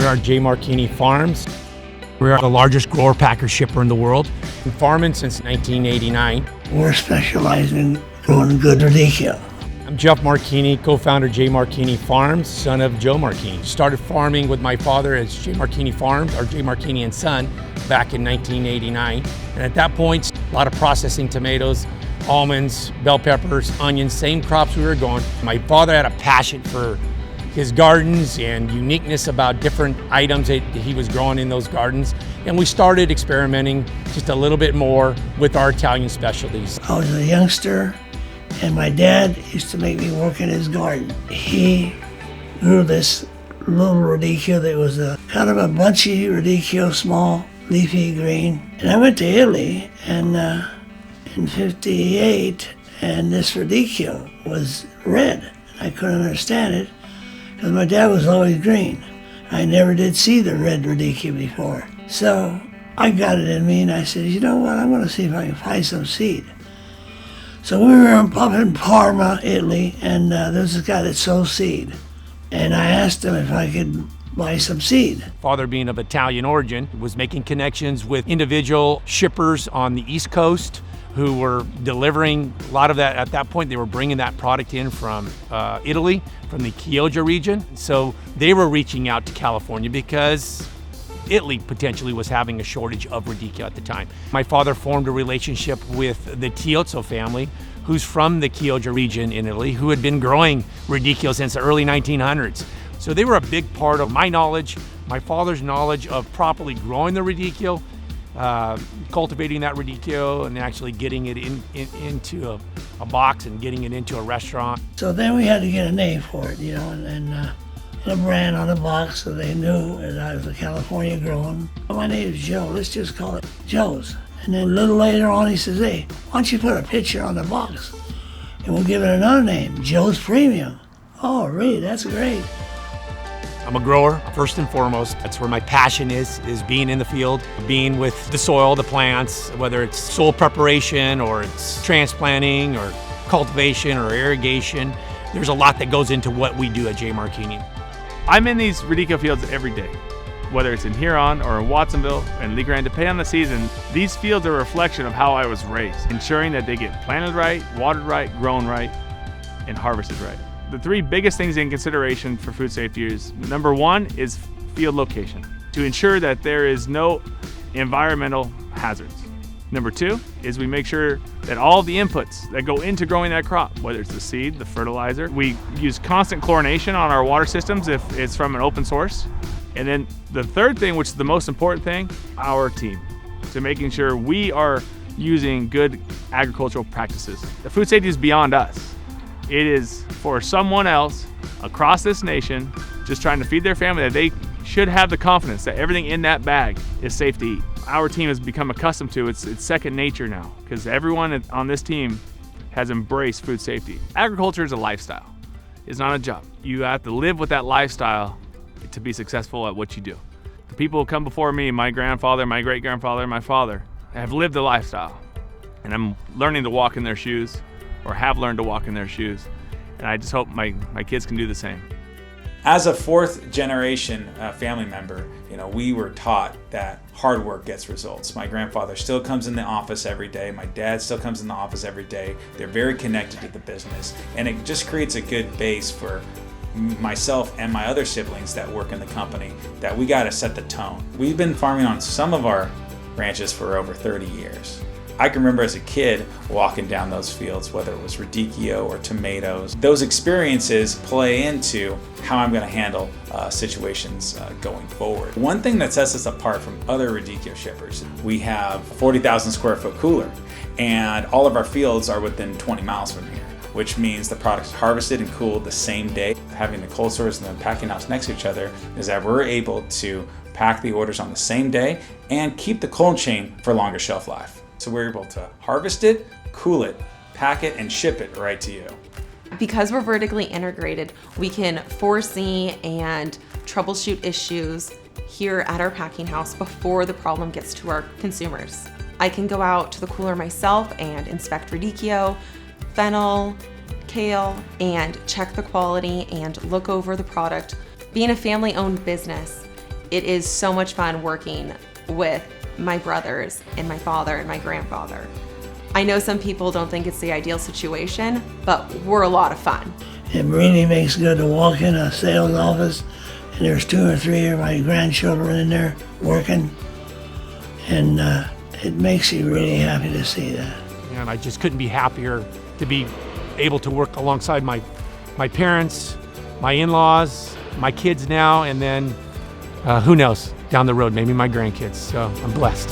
are J. Marchini Farms. We are the largest grower packer shipper in the world. Been farming since 1989. We're specialized in growing good radicchio. I'm Jeff Marchini, co-founder J. Marchini Farms, son of Joe Marchini. Started farming with my father as J. Marchini Farms, or J. Marchini and Son, back in 1989. And at that point, a lot of processing tomatoes, almonds, bell peppers, onions, same crops we were growing. My father had a passion for his gardens and uniqueness about different items that he was growing in those gardens. And we started experimenting just a little bit more with our Italian specialties. I was a youngster and my dad used to make me work in his garden. He grew this little radicchio that was a kind of a bunchy radicchio, small, leafy green. And I went to Italy and in '58, and this radicchio was red. I couldn't understand it because my dad was always green. I never did see the red radicchio before. So I got it in me and I said, you know what, I'm gonna see if I can find some seed. So we were up in Parma, Italy, and there was this guy that sold seed. And I asked him if I could buy some seed. Father, being of Italian origin, was making connections with individual shippers on the East Coast who were delivering a lot of that. At that point, they were bringing that product in from Italy, from the Chioggia region. So they were reaching out to California because Italy potentially was having a shortage of radicchio at the time. My father formed a relationship with the Tiozzo family, who's from the Chioggia region in Italy, who had been growing radicchio since the early 1900s. So they were a big part of my knowledge, my father's knowledge of properly growing the radicchio, cultivating that radicchio, and actually getting it into a box and getting it into a restaurant. So then we had to get a name for it, you know, and a brand on the box so they knew that I was a California growing. My name is Joe, let's just call it Joe's. And then a little later on he says, hey, why don't you put a picture on the box and we'll give it another name, Joe's Premium. Oh, really, that's great. I'm a grower, first and foremost. That's where my passion is being in the field, being with the soil, the plants, whether it's soil preparation or it's transplanting or cultivation or irrigation. There's a lot that goes into what we do at J. Marchini. I'm in these radicchio fields every day, whether it's in Huron or in Watsonville and Lee Grande, depending on the season. These fields are a reflection of how I was raised, ensuring that they get planted right, watered right, grown right, and harvested right. The three biggest things in consideration for food safety is, number one is field location, to ensure that there is no environmental hazards. Number two is we make sure that all the inputs that go into growing that crop, whether it's the seed, the fertilizer, we use constant chlorination on our water systems if it's from an open source. And then the third thing, which is the most important thing, our team, to making sure we are using good agricultural practices. The food safety is beyond us. It is for someone else across this nation just trying to feed their family that they should have the confidence that everything in that bag is safe to eat. Our team has become accustomed to it's second nature now because everyone on this team has embraced food safety. Agriculture is a lifestyle. It's not a job. You have to live with that lifestyle to be successful at what you do. The people who come before me, my grandfather, my great-grandfather, my father, have lived a lifestyle. And I'm learning to walk in their shoes, or have learned to walk in their shoes. And I just hope my kids can do the same. As a fourth generation family member, we were taught that hard work gets results. My grandfather still comes in the office every day. My dad still comes in the office every day. They're very connected to the business. And it just creates a good base for myself and my other siblings that work in the company that we got to set the tone. We've been farming on some of our ranches for over 30 years. I can remember as a kid walking down those fields, whether it was radicchio or tomatoes. Those experiences play into how I'm going to handle situations going forward. One thing that sets us apart from other radicchio shippers, we have a 40,000 square foot cooler, and all of our fields are within 20 miles from here, which means the product's harvested and cooled the same day. Having the cold stores and the packing house next to each other is that we're able to pack the orders on the same day and keep the cold chain for longer shelf life. So we're able to harvest it, cool it, pack it, and ship it right to you. Because we're vertically integrated, we can foresee and troubleshoot issues here at our packing house before the problem gets to our consumers. I can go out to the cooler myself and inspect radicchio, fennel, kale, and check the quality and look over the product. Being a family-owned business, It is so much fun working with my brothers and my father and my grandfather. I know some people don't think it's the ideal situation, but we're a lot of fun. It really makes good to walk in a sales office and there's 2 or 3 of my grandchildren in there working, and it makes you really happy to see that. And I just couldn't be happier to be able to work alongside my parents, my in-laws, my kids now, and then who knows, down the road, maybe my grandkids. So I'm blessed.